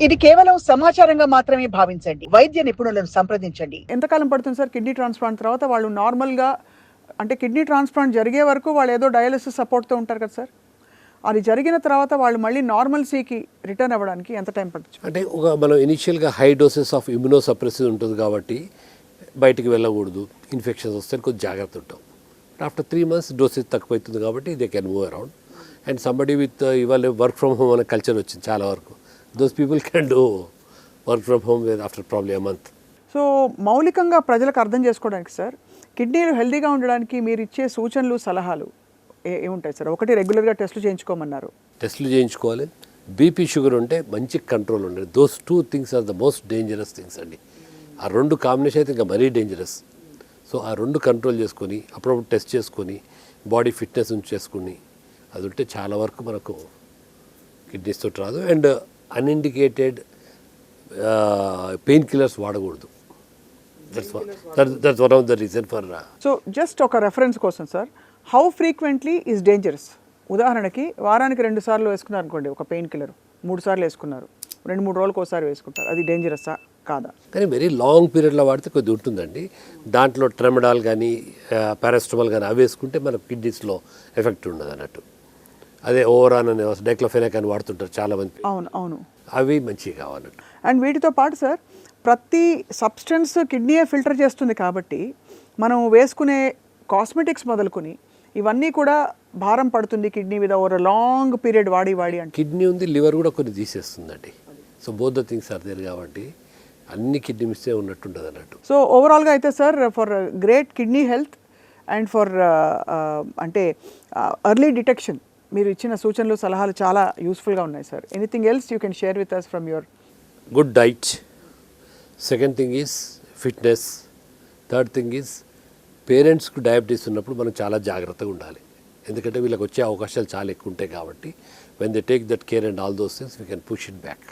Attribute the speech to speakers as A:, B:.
A: ఇది కేవలం సమాచారంగా మాత్రమే భావించండి. వైద్య నిపుణులను సంప్రదించండి.
B: ఎంతకాలం పడుతుంది సార్ కిడ్నీ ట్రాన్స్ప్లాంట్ తర్వాత వాళ్ళు నార్మల్గా, అంటే కిడ్నీ ట్రాన్స్ప్లాంట్ జరిగే వరకు వాళ్ళు ఏదో డయాలిసిస్ సపోర్ట్తో ఉంటారు కదా సార్, అది జరిగిన తర్వాత వాళ్ళు మళ్ళీ నార్మల్సీకి రిటర్న్ అవ్వడానికి ఎంత టైం పడుతుంది?
C: అంటే మనం ఇనిషియల్గా హై డోసెస్ ఆఫ్ ఇమ్యునోసప్రెసివ్ ఉంటుంది కాబట్టి బయటికి వెళ్ళకూడదు, ఇన్ఫెక్షన్స్ వస్తే కొంచెం జాగ్రత్త ఉంటాం. ఆఫ్టర్ 3 months డోసెస్ తక్కువవుతుంది కాబట్టి they can move around. And somebody with ఇవాళ వర్క్ ఫ్రమ్ హోమ్ అనే కల్చర్ వచ్చింది చాలా వరకు. Those people can do work from home after probably a month.
B: So మౌలికంగా ప్రజలకు అర్థం చేసుకోవడానికి సార్, కిడ్నీలు హెల్తీగా ఉండడానికి మీరు ఇచ్చే సూచనలు సలహాలు ఏముంటాయి సార్? ఒకటి, రెగ్యులర్గా టెస్టులు చేయించుకోమన్నారు.
C: టెస్టులు చేయించుకోవాలి. బీపీ షుగర్ ఉంటే మంచి కంట్రోల్ ఉండాలి. Those 2 things are the most dangerous things అండి. ఆ 2 కాంబినేషన్ అయితే ఇంకా మరీ డేంజరస్. సో ఆ 2 కంట్రోల్ చేసుకొని అప్పుడప్పుడు టెస్ట్ చేసుకొని బాడీ ఫిట్నెస్ ఉంచేసుకుని అది ఉంటే చాలా వరకు మనకు కిడ్నీస్ తోటి రాదు. అండ్ అన్ఇండికేటెడ్ పెయిన్ కిల్లర్స్ వాడకూడదు. That's one of the reason for.
B: So just ఒక రెఫరెన్స్ కోసం sir, how frequently is dangerous? ఉదాహరణకి వారానికి 2 సార్లు వేసుకున్నారు అనుకోండి ఒక పెయిన్ కిల్లర్, 3 సార్లు వేసుకున్నారు, 2-3 రోజులకు ఒకసారి వేసుకుంటారు, అది డేంజరస్సా కాదా?
C: కానీ వెరీ లాంగ్ పీరియడ్లో వాడితే కొద్దిగా ఉంటుందండి. దాంట్లో ట్రెమడాల్ కానీ పారాసిటమాల్ కానీ అవి వేసుకుంటే మనకు కిడ్నీస్లో ఎఫెక్ట్ ఉండదు అన్నట్టు. అదే ఓవరాన్ అనే డైక్లోఫెనాక్ అని వాడుతుంటారు చాలామంది.
B: అవును అవును,
C: అవి మంచివి కావాలన్నట్టు.
B: అండ్ వీటితో పాటు సార్, ప్రతి సబ్స్టెన్స్ కిడ్నీయే ఫిల్టర్ చేస్తుంది కాబట్టి మనం వేసుకునే కాస్మెటిక్స్ మొదలుకొని ఇవన్నీ కూడా భారం పడుతుంది కిడ్నీ మీద ఓవర్ లాంగ్ పీరియడ్ వాడి అంటే.
C: కిడ్నీ ఉంది, లివర్ కూడా కొన్ని తీసేస్తుందండి. So both the things are there కాబట్టి అన్ని కిడ్నీ మిస్సే ఉన్నట్టుంటుంది అన్నట్టు.
B: సో ఓవరాల్గా అయితే sir, for great kidney health and for అంటే ఎర్లీ డిటెక్షన్ మీరు ఇచ్చిన సూచనలు సలహాలు చాలా యూస్ఫుల్గా ఉన్నాయి sir. Anything else you can share with us from your?
C: Good diet. Second thing is fitness. Third thing is పేరెంట్స్కు డయాబెటీస్ ఉన్నప్పుడు మనం చాలా జాగ్రత్తగా ఉండాలి. ఎందుకంటే వీళ్ళకి వచ్చే అవకాశాలు చాలా ఎక్కువ ఉంటాయి కాబట్టి when they take that care and all those things we can push it back.